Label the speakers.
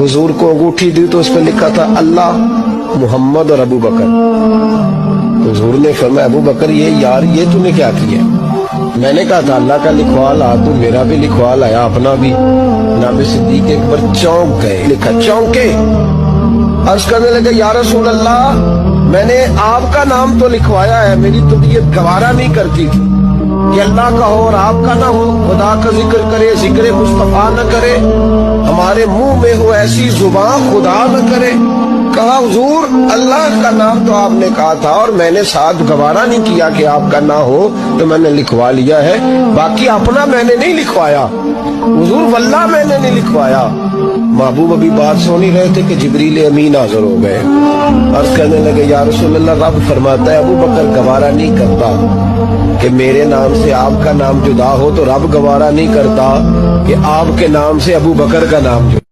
Speaker 1: हुजूर को अंगूठी दी तो उस पर लिखा था अल्लाह, मोहम्मद और अबू बकर। हुजूर ने फरमाया अबू बकर ये तूने क्या किया? मैंने कहा था अल्लाह का लिखवा ला, तो मेरा भी लिखवा लाया, अपना भी। जनाब सिद्दीक एक बार चौंक गए, लिखा चौंके। अर्ज करने लगे या रसूल अल्लाह, मैंने आपका नाम तो लिखवाया है, मेरी तबीयत गवारा नहीं करती थी कि अल्लाह का हो और आपका ना हो, खुदा का जिक्र करे, जिक्र मुस्तफा न करे, हमारे मुंह में हो ऐसी जुबान खुदा न करे। कहा हुजूर अल्लाह का नाम तो आपने कहा था और मैंने साथ गवारा नहीं किया कि आपका ना हो, तो मैंने लिखवा लिया है, बाकी अपना मैंने नहीं लिखवाया। हुजूर वल्लाह मैंने नहीं लिखवाया। महबूब अभी बात सुन ही रहे थे कि जिब्रील अमीन हाजिर हो गए। अर्ज करने लगे या रसूल अल्लाह, रब फरमाता है अबू बकर गवारा नहीं करता कि मेरे नाम से आपका नाम जुदा हो, तो रब गवारा नहीं करता कि आपके नाम से अबू बकर का नाम जुदा।